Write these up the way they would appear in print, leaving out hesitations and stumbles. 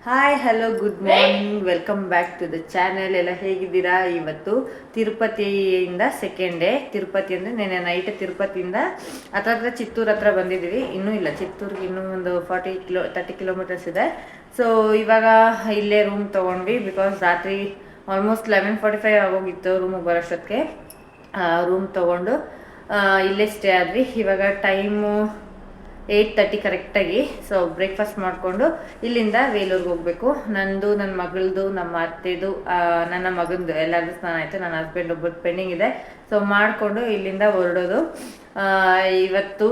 Hi hello good morning welcome back to the channel. ಎಲ್ಲ ಹೇಗಿದ್ದೀರಾ? ಇವತ್ತು ತಿರುಪತಿಯಿಂದ ಸೆಕೆಂಡ್ ಡೇ. ತಿರುಪತಿ ಅಂದರೆ ನೆನೆ ನೈಟ್ ತಿರುಪತಿಯಿಂದ ಹತ್ರ ಚಿತ್ತೂರು ಹತ್ರ ಬಂದಿದ್ದೀವಿ. ಇನ್ನೂ ಇಲ್ಲ, ಚಿತ್ತೂರಿಗೆ ಇನ್ನೂ ಒಂದು 30 ಕಿಲೋಮೀಟರ್ಸ್ ಇದೆ. ಸೊ ಇವಾಗ ಇಲ್ಲೇ ರೂಮ್ ತೊಗೊಂಡ್ವಿ. ಬಿಕಾಸ್ ರಾತ್ರಿ ಆಲ್ಮೋಸ್ಟ್ 11:45 ಆಗೋಗಿತ್ತು ರೂಮಿಗೆ ಬರೋಷ್ಟೊತ್ತಿಗೆ. ರೂಮ್ ತೊಗೊಂಡು ಇಲ್ಲೇ ಸ್ಟೇ ಆದ್ವಿ. ಇವಾಗ ಟೈಮು 8:30 ಕರೆಕ್ಟಾಗಿ. ಸೊ ಬ್ರೇಕ್ಫಾಸ್ಟ್ ಮಾಡಿಕೊಂಡು ಇಲ್ಲಿಂದ ವೇಲೂರ್ಗೆ ಹೋಗಬೇಕು. ನಂದು, ನನ್ನ ಮಗಳದು, ನಮ್ಮ ಅತ್ತೆದು, ನನ್ನ ಮಗಂದು ಎಲ್ಲರದು ಸ್ನಾನ ಆಯಿತು. ನನ್ನ ಹಸ್ಬೆಂಡ್ ಒಬ್ಬರು ಪೆಂಡಿಂಗ್ ಇದೆ. ಸೊ ಮಾಡಿಕೊಂಡು ಇಲ್ಲಿಂದ ಹೊರಡೋದು. ಇವತ್ತು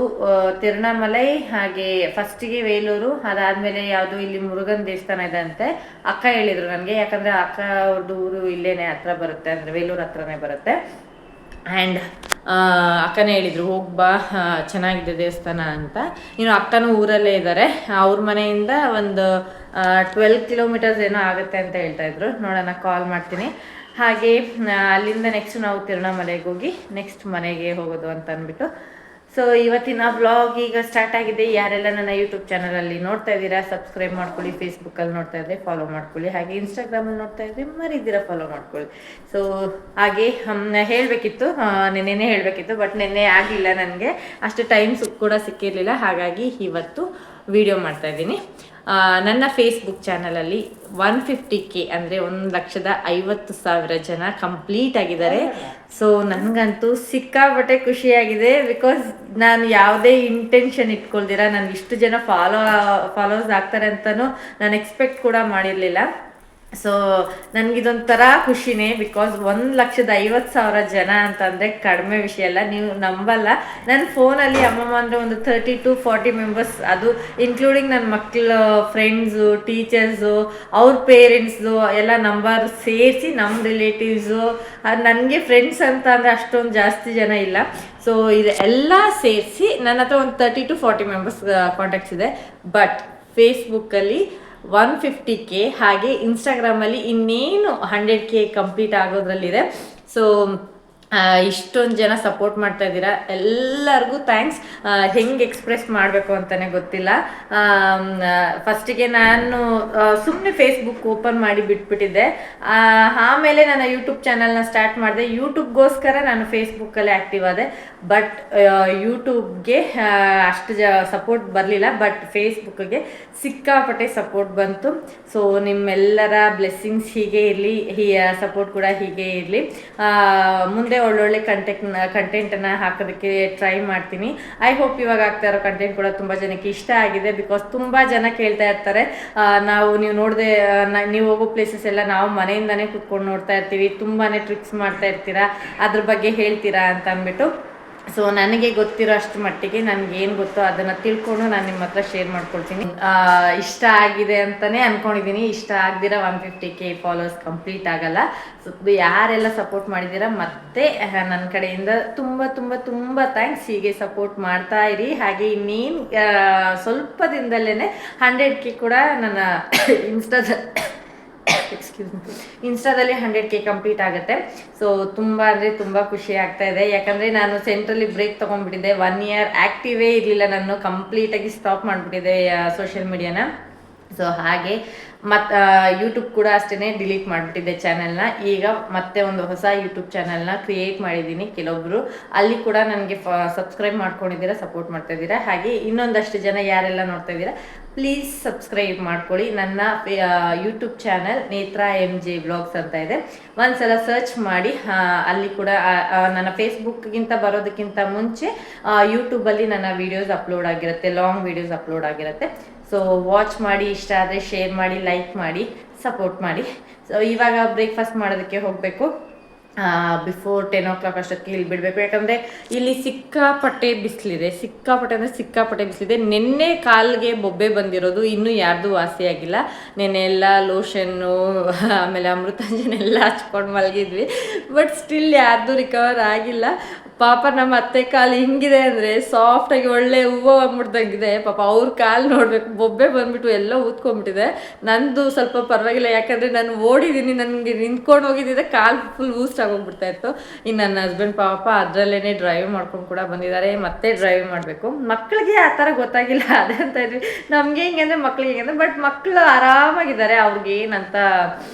ತಿರುವಣ್ಣಾಮಲೈ, ಹಾಗೆ ಫಸ್ಟಿಗೆ ವೇಲೂರು, ಅದಾದಮೇಲೆ ಯಾವುದು ಇಲ್ಲಿ ಮುರುಗನ್ ದೇವಸ್ಥಾನ ಇದೆ ಅಂತೆ. ಅಕ್ಕ ಹೇಳಿದರು ನನಗೆ, ಯಾಕಂದರೆ ಅಕ್ಕ ಅವ್ರದ್ದು ಊರು ಇಲ್ಲೇನೆ ಹತ್ರ ಬರುತ್ತೆ, ಅಂದರೆ ವೇಲೂರು ಹತ್ರನೇ ಬರುತ್ತೆ. ಆ್ಯಂಡ್ ಅಕ್ಕನೇ ಹೇಳಿದರು ಹೋಗ್ಬಾ, ಚೆನ್ನಾಗಿದೆ ದೇವಸ್ಥಾನ ಅಂತ. ಇನ್ನು ಅಕ್ಕನೂ ಊರಲ್ಲೇ ಇದ್ದಾರೆ. ಅವ್ರ ಮನೆಯಿಂದ ಒಂದು 12 ಕಿಲೋಮೀಟರ್ಸ್ ಏನೋ ಆಗುತ್ತೆ ಅಂತ ಹೇಳ್ತಾಯಿದ್ರು. ನೋಡೋಣ, ಕಾಲ್ ಮಾಡ್ತೀನಿ. ಹಾಗೆ ಅಲ್ಲಿಂದ ನೆಕ್ಸ್ಟ್ ನಾವು ತಿರುವಣ್ಣಾಮಲೈಗೆ ಹೋಗಿ ನೆಕ್ಸ್ಟ್ ಮನೆಗೆ ಹೋಗೋದು ಅಂತ ಅಂದ್ಬಿಟ್ಟು. ಸೊ ಇವತ್ತಿನ ವ್ಲಾಗ್ ಈಗ ಸ್ಟಾರ್ಟ್ ಆಗಿದೆ. ಯಾರೆಲ್ಲ ನನ್ನ ಯೂಟ್ಯೂಬ್ ಚಾನಲಲ್ಲಿ ನೋಡ್ತಾ ಇದ್ದೀರಾ ಸಬ್ಸ್ಕ್ರೈಬ್ ಮಾಡ್ಕೊಳ್ಳಿ. ಫೇಸ್ಬುಕ್ಕಲ್ಲಿ ನೋಡ್ತಾ ಇದ್ದರೆ ಫಾಲೋ ಮಾಡ್ಕೊಳ್ಳಿ. ಹಾಗೆ ಇನ್ಸ್ಟಾಗ್ರಾಮಲ್ಲಿ ನೋಡ್ತಾ ಇದ್ದರೆ ಮರಿದಿರ ಫಾಲೋ ಮಾಡ್ಕೊಳ್ಳಿ. ಸೊ ಹಾಗೆ ಹೇಳಬೇಕಿತ್ತು, ನೆನ್ನೆನೇ ಹೇಳಬೇಕಿತ್ತು, ಬಟ್ ನೆನ್ನೆ ಆಗಲಿಲ್ಲ, ನನಗೆ ಅಷ್ಟು ಟೈಮ್ ಕೂಡ ಸಿಕ್ಕಿರಲಿಲ್ಲ. ಹಾಗಾಗಿ ಇವತ್ತು ವಿಡಿಯೋ ಮಾಡ್ತಾಯಿದ್ದೀನಿ. ನನ್ನ ಫೇಸ್ಬುಕ್ ಚಾನಲಲ್ಲಿ 150K ಅಂದರೆ 1,50,000 ಜನ ಕಂಪ್ಲೀಟ್ ಆಗಿದ್ದಾರೆ. ಸೊ ನನಗಂತೂ ಸಿಕ್ಕಾಪಟ್ಟೆ ಖುಷಿಯಾಗಿದೆ. ಬಿಕಾಸ್ ನಾನು ಯಾವುದೇ ಇಂಟೆನ್ಷನ್ ಇಟ್ಕೊಳ್ದಿರ ನನಗೆ ಇಷ್ಟು ಜನ ಫಾಲೋವರ್ಸ್ ಆಗ್ತಾರೆ ಅಂತಲೂ ನಾನು ಎಕ್ಸ್ಪೆಕ್ಟ್ ಕೂಡ ಮಾಡಿರಲಿಲ್ಲ. ಸೊ ನನಗಿದೊಂಥರ ಖುಷಿನೇ. ಬಿಕಾಸ್ 1,50,000 ಜನ ಅಂತಂದರೆ ಕಡಿಮೆ ವಿಷಯ ಅಲ್ಲ. ನೀವು ನಂಬಲ್ಲ, ನನ್ನ ಫೋನಲ್ಲಿ ಅಮ್ಮಮ್ಮ ಅಂದರೆ ಒಂದು 30 to 40 ಮೆಂಬರ್ಸ್, ಅದು ಇನ್ಕ್ಲೂಡಿಂಗ್ ನನ್ನ ಮಕ್ಕಳ ಫ್ರೆಂಡ್ಸು, ಟೀಚರ್ಸು, ಅವ್ರ ಪೇರೆಂಟ್ಸ್ದು ಎಲ್ಲ ನಂಬರ್ ಸೇರಿಸಿ, ನಮ್ಮ ರಿಲೇಟಿವ್ಸು, ನನಗೆ ಫ್ರೆಂಡ್ಸ್ ಅಂತ ಅಂದರೆ ಅಷ್ಟೊಂದು ಜಾಸ್ತಿ ಜನ ಇಲ್ಲ. ಸೊ ಇದು ಎಲ್ಲ ಸೇರಿಸಿ ನನ್ನ ಹತ್ರ ಒಂದು 30 to 40 ಮೆಂಬರ್ಸ್ ಕಾಂಟ್ಯಾಕ್ಟ್ಸ್ ಇದೆ. ಬಟ್ ಫೇಸ್ಬುಕ್ಕಲ್ಲಿ 150K, ಹಾಗೆ ಇನ್ಸ್ಟಾಗ್ರಾಮಲ್ಲಿ ಇನ್ನೇನು 100K ಕಂಪ್ಲೀಟ್ ಆಗೋದ್ರಲ್ಲಿದೆ. ಸೊ ಇಷ್ಟೊಂದು ಜನ ಸಪೋರ್ಟ್ ಮಾಡ್ತಾ ಇದ್ದೀರಾ, ಎಲ್ಲರಿಗೂ ಥ್ಯಾಂಕ್ಸ್. ಹೆಂಗೆ ಎಕ್ಸ್ಪ್ರೆಸ್ ಮಾಡಬೇಕು ಅಂತಲೇ ಗೊತ್ತಿಲ್ಲ. ಫಸ್ಟಿಗೆ ನಾನು ಸುಮ್ಮನೆ ಫೇಸ್ಬುಕ್ ಓಪನ್ ಮಾಡಿ ಬಿಟ್ಬಿಟ್ಟಿದ್ದೆ. ಆಮೇಲೆ ನನ್ನ ಯೂಟ್ಯೂಬ್ ಚಾನಲ್ನ ಸ್ಟಾರ್ಟ್ ಮಾಡಿದೆ. ಯೂಟ್ಯೂಬ್ಗೋಸ್ಕರ ನಾನು ಫೇಸ್ಬುಕ್ಕಲ್ಲಿ ಆ್ಯಕ್ಟಿವ್ ಆದೆ. ಬಟ್ ಯೂಟ್ಯೂಬ್ಗೆ ಅಷ್ಟು ಸಪೋರ್ಟ್ ಬರಲಿಲ್ಲ. ಬಟ್ ಫೇಸ್ಬುಕ್ಗೆ ಸಿಕ್ಕಾಪಟ್ಟೆ ಸಪೋರ್ಟ್ ಬಂತು. ಸೊ ನಿಮ್ಮೆಲ್ಲರ ಬ್ಲೆಸ್ಸಿಂಗ್ಸ್ ಹೀಗೆ ಇರಲಿ, ಸಪೋರ್ಟ್ ಕೂಡ ಹೀಗೆ ಇರಲಿ. ಮುಂದೆ ಒಳ್ಳೊಳ್ಳೆ ಕಂಟೆಂಟನ್ನು ಹಾಕೋದಕ್ಕೆ ಟ್ರೈ ಮಾಡ್ತೀನಿ. ಐ ಹೋಪ್ ಇವಾಗ ಆಗ್ತಾ ಇರೋ ಕಂಟೆಂಟ್ ಕೂಡ ತುಂಬ ಜನಕ್ಕೆ ಇಷ್ಟ ಆಗಿದೆ. ಬಿಕಾಸ್ ತುಂಬ ಜನ ಕೇಳ್ತಾ ಇರ್ತಾರೆ, ನೀವು ನೋಡದೆ ನೀವು ಹೋಗೋ ಪ್ಲೇಸಸ್ ಎಲ್ಲ ನಾವು ಮನೆಯಿಂದನೇ ಕೂತ್ಕೊಂಡು ನೋಡ್ತಾ ಇರ್ತೀವಿ, ತುಂಬಾ ಟ್ರಿಕ್ಸ್ ಮಾಡ್ತಾ ಇರ್ತೀರಾ, ಅದ್ರ ಬಗ್ಗೆ ಹೇಳ್ತೀರಾ ಅಂತ ಅಂದ್ಬಿಟ್ಟು. ಸೊ ನನಗೆ ಗೊತ್ತಿರೋ ಅಷ್ಟು ಮಟ್ಟಿಗೆ ನನಗೇನು ಗೊತ್ತೋ ಅದನ್ನು ತಿಳ್ಕೊಂಡು ನಾನು ನಿಮ್ಮ ಹತ್ರ ಶೇರ್ ಮಾಡ್ಕೊಳ್ತೀನಿ. ಇಷ್ಟ ಆಗಿದೆ ಅಂತಲೇ ಅಂದ್ಕೊಂಡಿದ್ದೀನಿ. ಇಷ್ಟ ಆಗದಿರ 150K ಫಾಲೋವರ್ಸ್ ಕಂಪ್ಲೀಟ್ ಆಗಲ್ಲ. ಸೊ ಯಾರೆಲ್ಲ ಸಪೋರ್ಟ್ ಮಾಡಿದ್ದೀರಾ ಮತ್ತೆ ನನ್ನ ಕಡೆಯಿಂದ ತುಂಬ ತುಂಬ ತುಂಬ ಥ್ಯಾಂಕ್ಸ್. ಹೀಗೆ ಸಪೋರ್ಟ್ ಮಾಡ್ತಾ ಇರಿ. ಹಾಗೆ ಇನ್ನೇನು ಸ್ವಲ್ಪ ದಿನದಲ್ಲೇ 100K ಕೂಡ ನನ್ನ ಇನ್ಸ್ಟಾದಲ್ಲಿ 100K ಕಂಪ್ಲೀಟ್ ಆಗುತ್ತೆ. ಸೊ ತುಂಬ ಅಂದರೆ ತುಂಬ ಖುಷಿ ಆಗ್ತಾ ಇದೆ. ಯಾಕಂದರೆ ನಾನು ಸೆಂಟ್ರಲ್ಲಿ ಬ್ರೇಕ್ ತೊಗೊಂಡ್ಬಿಟ್ಟಿದ್ದೆ. 1 year ಆ್ಯಕ್ಟಿವೇ ಇರಲಿಲ್ಲ, ನಾನು ಕಂಪ್ಲೀಟಾಗಿ ಸ್ಟಾಪ್ ಮಾಡಿಬಿಟ್ಟಿದ್ದೆ ಸೋಷಿಯಲ್ ಮೀಡಿಯಾನ. ಸೊ ಹಾಗೆ ಮತ್ತು ಯೂಟ್ಯೂಬ್ ಕೂಡ ಅಷ್ಟೇ ಡಿಲೀಟ್ ಮಾಡಿಬಿಟ್ಟಿದ್ದೆ ಚಾನಲ್ನ. ಈಗ ಮತ್ತೆ ಒಂದು ಹೊಸ ಯೂಟ್ಯೂಬ್ ಚಾನಲ್ನ ಕ್ರಿಯೇಟ್ ಮಾಡಿದ್ದೀನಿ. ಕೆಲವೊಬ್ಬರು ಅಲ್ಲಿ ಕೂಡ ನನಗೆ ಸಬ್ಸ್ಕ್ರೈಬ್ ಮಾಡ್ಕೊಂಡಿದ್ದೀರಾ, ಸಪೋರ್ಟ್ ಮಾಡ್ತಾಯಿದ್ದೀರಾ. ಹಾಗೆ ಇನ್ನೊಂದಷ್ಟು ಜನ ಯಾರೆಲ್ಲ ನೋಡ್ತಾ ಇದ್ದೀರಾ ಪ್ಲೀಸ್ ಸಬ್ಸ್ಕ್ರೈಬ್ ಮಾಡ್ಕೊಳ್ಳಿ. ನನ್ನ YouTube channel Netra MJ vlogs ಅಂತ ಇದೆ. ಒಂದ್ಸಲ ಸರ್ಚ್ ಮಾಡಿ. ಅಲ್ಲಿ ಕೂಡ ನನ್ನ ಫೇಸ್ಬುಕ್ಗಿಂತ ಬರೋದಕ್ಕಿಂತ ಮುಂಚೆ ಯೂಟ್ಯೂಬಲ್ಲಿ ನನ್ನ ವೀಡಿಯೋಸ್ ಅಪ್ಲೋಡ್ ಆಗಿರುತ್ತೆ, ಲಾಂಗ್ ವೀಡಿಯೋಸ್ ಅಪ್ಲೋಡ್ ಆಗಿರುತ್ತೆ. ಸೊ ವಾಚ್ ಮಾಡಿ, ಇಷ್ಟ ಆದರೆ ಶೇರ್ ಮಾಡಿ, ಲೈಕ್ ಮಾಡಿ, ಸಪೋರ್ಟ್ ಮಾಡಿ. ಸೊ ಇವಾಗ ಬ್ರೇಕ್ಫಾಸ್ಟ್ ಮಾಡೋದಕ್ಕೆ ಹೋಗಬೇಕು. ಬಿಫೋರ್ 10 o'clock ಅಷ್ಟೊತ್ತಿಗೆ ಇಲ್ಲಿ ಬಿಡಬೇಕು. ಯಾಕಂದರೆ ಇಲ್ಲಿ ಸಿಕ್ಕಾಪಟ್ಟೆ ಬಿಸಿಲಿದೆ, ಸಿಕ್ಕಾಪಟ್ಟೆ ಅಂದರೆ ಸಿಕ್ಕಾಪಟ್ಟೆ ಬಿಸಿಲಿದೆ. ನಿನ್ನೆ ಕಾಲಿಗೆ ಬೊಬ್ಬೆ ಬಂದಿರೋದು ಇನ್ನೂ ಯಾರ್ದು ವಾಸಿಯಾಗಿಲ್ಲ. ನೆನ್ನೆ ಎಲ್ಲ ಲೋಷನ್ನು ಆಮೇಲೆ ಅಮೃತಾಂಜನ್ ಎಲ್ಲ ಹಚ್ಕೊಂಡು ಮಲಗಿದ್ವಿ. ಬಟ್ ಸ್ಟಿಲ್ ಯಾರ್ದು ರಿಕವರ್ ಆಗಿಲ್ಲ. ಪಾಪ ನಮ್ಮ ಅತ್ತೆ ಕಾಲು ಹಿಂಗಿದೆ ಅಂದರೆ ಸಾಫ್ಟಾಗಿ ಒಳ್ಳೆ ಹೂವು ಅಂದ್ಬಿಡ್ದಂಗಿದೆ. ಪಾಪ ಅವ್ರ ಕಾಲು ನೋಡಬೇಕು, ಬೊಬ್ಬೆ ಬಂದುಬಿಟ್ಟು ಎಲ್ಲ ಊದ್ಕೊಂಡ್ಬಿಟ್ಟಿದೆ. ನಂದು ಸ್ವಲ್ಪ ಪರವಾಗಿಲ್ಲ, ಯಾಕಂದರೆ ನಾನು ಓಡಿದ್ದೀನಿ. ನನಗೆ ನಿಂತ್ಕೊಂಡು ಹೋಗಿದ್ದಿದೆ ಕಾಲು ಫುಲ್ ಊಸ್ಟ್ ಆಗೋಗ್ಬಿಡ್ತಾ ಇತ್ತು. ಇನ್ನು ನನ್ನ ಹಸ್ಬೆಂಡ್ ಪಾಪ ಅದರಲ್ಲೇ ಡ್ರೈವ್ ಮಾಡ್ಕೊಂಡು ಕೂಡ ಬಂದಿದ್ದಾರೆ, ಮತ್ತೆ ಡ್ರೈವ್ ಮಾಡಬೇಕು. ಮಕ್ಕಳಿಗೆ ಆ ಥರ ಗೊತ್ತಾಗಿಲ್ಲ ಅದೇ ಅಂತ ಇದ್ವಿ. ನಮಗೆ ಹಿಂಗೆ ಅಂದರೆ ಮಕ್ಳಿಗೆ ಹಿಂಗೆ ಅಂದರೆ, ಬಟ್ ಮಕ್ಕಳು ಆರಾಮಾಗಿದ್ದಾರೆ. ಅವ್ರಿಗೆ ಏನಂತ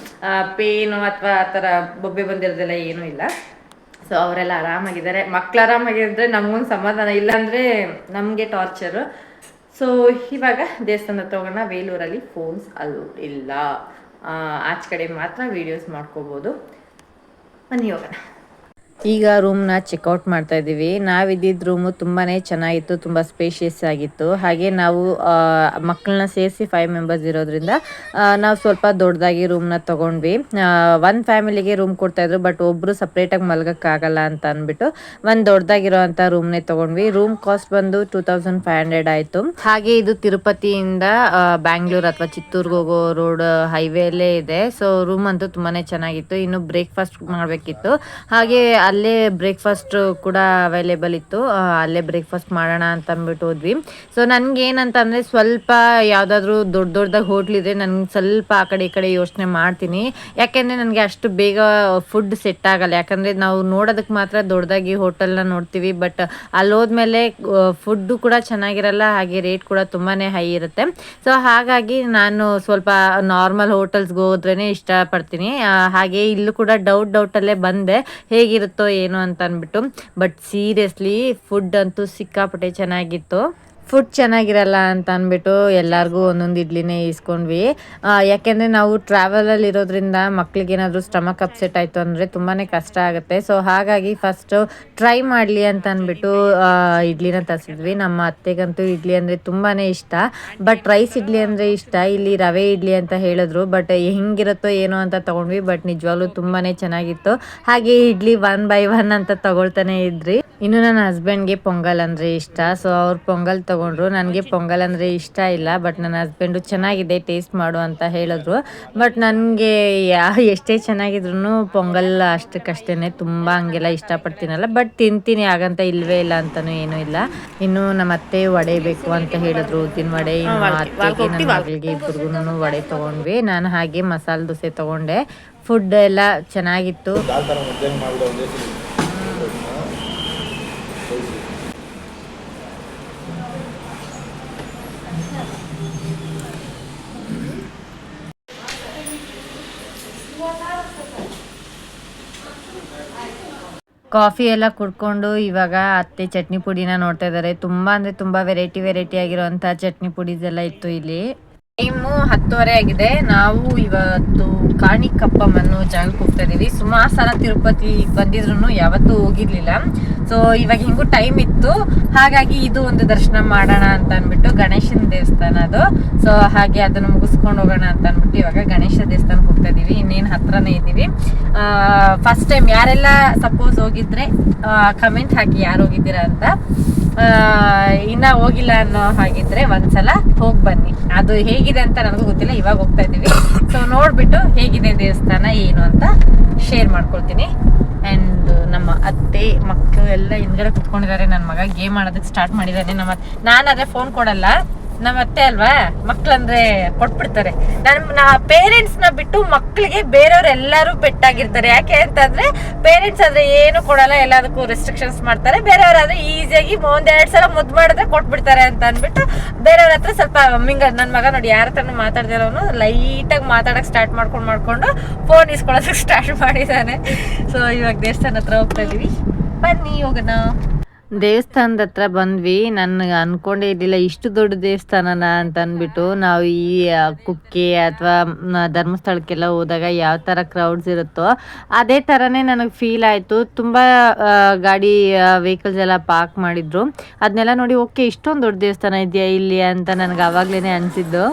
ಪೇನು ಅಥವಾ ಆ ಥರ ಬೊಬ್ಬೆ ಬಂದಿರೋದೆಲ್ಲ ಏನೂ ಇಲ್ಲ. ಸೊ ಅವರೆಲ್ಲ ಆರಾಮಾಗಿದ್ದಾರೆ. ಮಕ್ಳು ಆರಾಮಾಗಿದ್ದರೆ ನಮಗೊಂದು ಸಮಾಧಾನ, ಇಲ್ಲಾಂದರೆ ನಮಗೆ ಟಾರ್ಚರು. ಸೊ ಇವಾಗ ದೇವಸ್ಥಾನದ ಹತ್ರ ಹೋಗೋಣ. ಬೇಲೂರಲ್ಲಿ ಫೋನ್ಸ್ ಅಲ್ಲೂ ಇಲ್ಲ, ಆಚೆ ಕಡೆ ಮಾತ್ರ ವೀಡಿಯೋಸ್ ಮಾಡ್ಕೋಬೋದು. ಬನ್ನಿ ಹೋಗೋಣ. ಈಗ ರೂಮ್ನ ಚೆಕ್ಔಟ್ ಮಾಡ್ತಾ ಇದ್ದೀವಿ. ನಾವಿದ್ದಿದ್ದ ರೂಮು ತುಂಬಾ ಚೆನ್ನಾಗಿತ್ತು, ತುಂಬ ಸ್ಪೇಷಿಯಸ್ ಆಗಿತ್ತು. ಹಾಗೆ ನಾವು ಮಕ್ಕಳನ್ನ ಸೇರಿಸಿ 5 ಮೆಂಬರ್ಸ್ ಇರೋದ್ರಿಂದ ನಾವು ಸ್ವಲ್ಪ ದೊಡ್ಡದಾಗಿ ರೂಮ್ನ ತೊಗೊಂಡ್ವಿ. ಒಂದು ಫ್ಯಾಮಿಲಿಗೆ ರೂಮ್ ಕೊಡ್ತಾಯಿದ್ರು, ಬಟ್ ಒಬ್ಬರು ಸಪ್ರೇಟಾಗಿ ಮಲ್ಗೋಕ್ಕಾಗಲ್ಲ ಅಂತ ಅಂದ್ಬಿಟ್ಟು ಒಂದು ದೊಡ್ಡದಾಗಿರೋವಂಥ ರೂಮ್ನೇ ತೊಗೊಂಡ್ವಿ. ರೂಮ್ ಕಾಸ್ಟ್ ಬಂದು 2500 ಆಯಿತು. ಹಾಗೆ ಇದು ತಿರುಪತಿಯಿಂದ ಬ್ಯಾಂಗ್ಳೂರು ಅಥವಾ ಚಿತ್ತೂರ್ಗೆ ಹೋಗೋ ರೋಡ್ ಹೈವೇಲ್ಲೇ ಇದೆ. ಸೊ ರೂಮ್ ಅಂತೂ ತುಂಬಾ ಚೆನ್ನಾಗಿತ್ತು. ಇನ್ನು ಬ್ರೇಕ್ಫಾಸ್ಟ್ ಮಾಡಬೇಕಿತ್ತು, ಹಾಗೆ ಅಲ್ಲೇ ಬ್ರೇಕ್ಫಾಸ್ಟ್ ಕೂಡ ಅವೈಲೇಬಲ್ ಇತ್ತು. ಅಲ್ಲೇ ಬ್ರೇಕ್ಫಾಸ್ಟ್ ಮಾಡೋಣ ಅಂತ ಅಂದ್ಬಿಟ್ಟು ಹೋದ್ವಿ. ಸೊ ನನಗೇನಂತಂದರೆ ಸ್ವಲ್ಪ ಯಾವುದಾದ್ರೂ ದೊಡ್ಡದಾಗಿ ಹೋಟ್ಲಿದ್ರೆ ನನಗೆ ಸ್ವಲ್ಪ ಆ ಕಡೆ ಈ ಕಡೆ ಯೋಚನೆ ಮಾಡ್ತೀನಿ. ಯಾಕೆಂದರೆ ನನಗೆ ಅಷ್ಟು ಬೇಗ ಫುಡ್ ಸೆಟ್ ಆಗಲ್ಲ. ಯಾಕಂದರೆ ನಾವು ನೋಡೋದಕ್ಕೆ ಮಾತ್ರ ದೊಡ್ಡದಾಗಿ ಹೋಟೆಲ್ನ ನೋಡ್ತೀವಿ, ಬಟ್ ಅಲ್ಲಿ ಹೋದ್ಮೇಲೆ ಫುಡ್ಡು ಕೂಡ ಚೆನ್ನಾಗಿರಲ್ಲ, ಹಾಗೆ ರೇಟ್ ಕೂಡ ತುಂಬಾ ಹೈ ಇರುತ್ತೆ. ಸೊ ಹಾಗಾಗಿ ನಾನು ಸ್ವಲ್ಪ ನಾರ್ಮಲ್ ಹೋಟೆಲ್ಸ್ಗೆ ಹೋದ್ರೇ ಇಷ್ಟಪಡ್ತೀನಿ. ಹಾಗೆ ಇಲ್ಲೂ ಕೂಡ ಡೌಟಲ್ಲೇ ಬಂದೆ ಹೇಗಿರುತ್ತೋ ಏನು ಅಂತ ಅಂದ್ಬಿಟ್ಟು. ಬಟ್ ಸೀರಿಯಸ್ಲಿ ಫುಡ್ ಅಂತೂ ಸಿಕ್ಕಾಪಟ್ಟೆ ಚೆನ್ನಾಗಿತ್ತು. ಫುಡ್ ಚೆನ್ನಾಗಿರಲ್ಲ ಅಂತ ಅಂದ್ಬಿಟ್ಟು ಎಲ್ಲರಿಗೂ ಒಂದೊಂದು ಇಡ್ಲಿನೇ ಇಸ್ಕೊಂಡ್ವಿ. ಯಾಕೆಂದರೆ ನಾವು ಟ್ರಾವೆಲಲ್ಲಿ ಇರೋದ್ರಿಂದ ಮಕ್ಳಿಗೇನಾದರೂ ಸ್ಟಮಕ್ ಅಪ್ಸೆಟ್ ಆಯಿತು ಅಂದರೆ ತುಂಬಾ ಕಷ್ಟ ಆಗುತ್ತೆ. ಸೊ ಹಾಗಾಗಿ ಫಸ್ಟು ಟ್ರೈ ಮಾಡಲಿ ಅಂತ ಅಂದ್ಬಿಟ್ಟು ಇಡ್ಲಿನ ತರಿಸಿದ್ವಿ. ನಮ್ಮ ಅತ್ತೆಗಂತೂ ಇಡ್ಲಿ ಅಂದರೆ ತುಂಬಾ ಇಷ್ಟ, ಬಟ್ ರೈಸ್ ಇಡ್ಲಿ ಅಂದರೆ ಇಷ್ಟ. ಇಲ್ಲಿ ರವೆ ಇಡ್ಲಿ ಅಂತ ಹೇಳಿದ್ರು, ಬಟ್ ಹೆಂಗಿರುತ್ತೋ ಏನೋ ಅಂತ ತೊಗೊಂಡ್ವಿ. ಬಟ್ ನಿಜವಾಗ್ಲೂ ತುಂಬಾ ಚೆನ್ನಾಗಿತ್ತು. ಹಾಗೆ ಇಡ್ಲಿ 1 by 1 ಅಂತ ತೊಗೊಳ್ತಾನೆ ಇದ್ರಿ. ಇನ್ನು ನನ್ನ ಹಸ್ಬೆಂಡ್ಗೆ ಪೊಂಗಲ್ ಅಂದರೆ ಇಷ್ಟ. ಸೊ ಅವ್ರು ಪೊಂಗಲ್ ತೊಗೊಂಡ್ರು. ನನಗೆ ಪೊಂಗಲ್ ಅಂದರೆ ಇಷ್ಟ ಇಲ್ಲ, ಬಟ್ ನನ್ನ ಹಸ್ಬೆಂಡು ಚೆನ್ನಾಗಿದೆ ಟೇಸ್ಟ್ ಮಾಡು ಅಂತ ಹೇಳಿದ್ರು. ಬಟ್ ನನಗೆ ಎಷ್ಟೇ ಚೆನ್ನಾಗಿದ್ರು ಪೊಂಗಲ್ ಅಷ್ಟಕ್ಕಷ್ಟೇ, ತುಂಬ ಹಂಗೆಲ್ಲ ಇಷ್ಟಪಡ್ತೀನಲ್ಲ, ಬಟ್ ತಿಂತೀನಿ, ಹಾಗಂತ ಇಲ್ಲವೇ ಇಲ್ಲ ಅಂತಲೂ ಏನೂ ಇಲ್ಲ. ಇನ್ನು ನಮ್ಮ ಅತ್ತೆ ವಡೆ ಬೇಕು ಅಂತ ಹೇಳಿದ್ರು, ಉದ್ದಿನ ವಡೆ. ಇನ್ನು ಅತ್ತೆಗೆ ನನ್ನ ಮಗಳಿಗೆ ಇಬ್ಬರಿಗೂ ವಡೆ ತೊಗೊಂಡ್ವಿ. ನಾನು ಹಾಗೆ ಮಸಾಲೆ ದೋಸೆ ತೊಗೊಂಡೆ. ಫುಡ್ ಎಲ್ಲ ಚೆನ್ನಾಗಿತ್ತು. ಕಾಫಿ ಎಲ್ಲ ಕುಡ್ಕೊಂಡು ಇವಾಗ ಅತ್ತೆ ಚಟ್ನಿ ಪುಡಿನ ನೋಡ್ತಾ ಇದ್ದಾರೆ. ತುಂಬ ಅಂದರೆ ತುಂಬ ವೆರೈಟಿ ಆಗಿರೋಂಥ ಚಟ್ನಿ ಪುಡೀಸ್ ಎಲ್ಲ ಇತ್ತು ಇಲ್ಲಿ. ಟೈಮು 10:30 ಆಗಿದೆ. ನಾವು ಇವತ್ತು ಕಾಣಿಕಪ್ಪಮ್ ಅನ್ನೋ ಜಾಗಕ್ಕೆ ಹೋಗ್ತಾ ಇದೀವಿ. ಸುಮಾರು ಸಲ ತಿರುಪತಿ ಬಂದಿದ್ರು ಯಾವತ್ತೂ ಹೋಗಿರ್ಲಿಲ್ಲ. ಸೊ ಇವಾಗ ಹಿಂಗೂ ಟೈಮ್ ಇತ್ತು, ಹಾಗಾಗಿ ಇದು ಒಂದು ದರ್ಶನ ಮಾಡೋಣ ಅಂತ ಅಂದ್ಬಿಟ್ಟು. ಗಣೇಶನ ದೇವಸ್ಥಾನ ಅದು. ಸೊ ಹಾಗೆ ಅದನ್ನು ಮುಗಿಸ್ಕೊಂಡು ಹೋಗೋಣ ಅಂತ ಅಂದ್ಬಿಟ್ಟು ಇವಾಗ ಗಣೇಶ ದೇವಸ್ಥಾನಕ್ಕೆ ಹೋಗ್ತಾ ಇದೀವಿ. ಇನ್ನೇನು ಹತ್ರನೇ ಇದ್ದೀವಿ. ಫಸ್ಟ್ ಟೈಮ್ ಯಾರೆಲ್ಲ ಸಪೋಸ್ ಹೋಗಿದ್ರೆ ಕಮೆಂಟ್ ಹಾಕಿ ಯಾರು ಹೋಗಿದ್ದೀರಾ ಅಂತ. ಇನ್ನ ಹೋಗಿಲ್ಲ ಅನ್ನೋ ಹಾಗಿದ್ರೆ ಒಂದ್ಸಲ ಹೋಗಿ ಬನ್ನಿ. ಅದು ಹೇಗಿದೆ ಅಂತ ನನಗೂ ಗೊತ್ತಿಲ್ಲ, ಇವಾಗ ಹೋಗ್ತಾ ಇದ್ದೀವಿ. ಸೊ ನೋಡ್ಬಿಟ್ಟು ಹೇಗಿದೆ ದೇವಸ್ಥಾನ ಏನು ಅಂತ ಶೇರ್ ಮಾಡ್ಕೊಳ್ತೀನಿ. ಆ್ಯಂಡ್ ನಮ್ಮ ಅತ್ತೆ ಮಕ್ಕಳು ಎಲ್ಲ ಹಿಂದ್ಗಡೆ ಕುತ್ಕೊಂಡಿದ್ದಾರೆ. ನನ್ನ ಮಗ ಗೇಮ್ ಆಡೋದಕ್ಕೆ ಸ್ಟಾರ್ಟ್ ಮಾಡಿದ್ದಾನೆ. ನಾನಾದ್ರೆ ಫೋನ್ ಕೊಡಲ್ಲ, ನಮ್ಮ ಅತ್ತೆ ಅಲ್ವಾ, ಮಕ್ಳಂದ್ರೆ ಕೊಟ್ಬಿಡ್ತಾರೆ. ನಾ ಪೇರೆಂಟ್ಸ್ನ ಬಿಟ್ಟು ಮಕ್ಕಳಿಗೆ ಬೇರೆಯವ್ರೆಲ್ಲರೂ ಬೆಟ್ಟಾಗಿರ್ತಾರೆ. ಯಾಕೆ ಅಂತಂದ್ರೆ ಪೇರೆಂಟ್ಸ್ ಆದ್ರೆ ಏನು ಕೊಡಲ್ಲ, ಎಲ್ಲದಕ್ಕೂ ರೆಸ್ಟ್ರಿಕ್ಷನ್ಸ್ ಮಾಡ್ತಾರೆ. ಬೇರೆಯವ್ರಾದ್ರೆ ಈಸಿಯಾಗಿ 1-2 ಸಲ ಮುದ್ದು ಮಾಡಿದ್ರೆ ಕೊಟ್ಬಿಡ್ತಾರೆ ಅಂತ ಅಂದ್ಬಿಟ್ಟು ಬೇರೆಯವ್ರ ಹತ್ರ ಸ್ವಲ್ಪ ನನ್ನ ಮಗ ನೋಡಿ ಯಾರ ಹತ್ರನೂ ಮಾತಾಡ್ದಿರೋನು ಲೈಟಾಗಿ ಮಾತಾಡಕ್ಕೆ ಸ್ಟಾರ್ಟ್ ಮಾಡ್ಕೊಂಡು ಫೋನ್ ಇಸ್ಕೊಳ್ಳೋದಕ್ಕೆ ಸ್ಟಾರ್ಟ್ ಮಾಡಿದ್ದಾನೆ. ಸೊ ಇವಾಗ ದೇವಸ್ಥಾನ ಹತ್ರ ಹೋಗ್ತಾ ಇದೀವಿ, ಬನ್ನಿ ಹೋಗೋಣ. ದೇವಸ್ಥಾನದ ಹತ್ರ ಬಂದ್ವಿ. ನನಗೆ ಅನ್ಕೊಂಡೇ ಇರಲಿಲ್ಲ ಇಷ್ಟು ದೊಡ್ಡ ದೇವಸ್ಥಾನನ ಅಂತ ಅಂದ್ಬಿಟ್ಟು. ನಾವು ಈ ಕುಕ್ಕೆ ಅಥವಾ ಧರ್ಮಸ್ಥಳಕ್ಕೆಲ್ಲ ಹೋದಾಗ ಯಾವ ಥರ ಕ್ರೌಡ್ಸ್ ಇರುತ್ತೋ ಅದೇ ಥರನೇ ನನಗೆ ಫೀಲ್ ಆಯಿತು. ತುಂಬ ಗಾಡಿ ವೆಹಿಕಲ್ಸ್ ಎಲ್ಲ ಪಾರ್ಕ್ ಮಾಡಿದ್ರು. ಅದನ್ನೆಲ್ಲ ನೋಡಿ ಓಕೆ ಇಷ್ಟೊಂದು ದೊಡ್ಡ ದೇವಸ್ಥಾನ ಇದೆಯಾ ಇಲ್ಲಿ ಅಂತ ನನಗೆ ಆವಾಗಲೇ ಅನಿಸಿದ್ದು.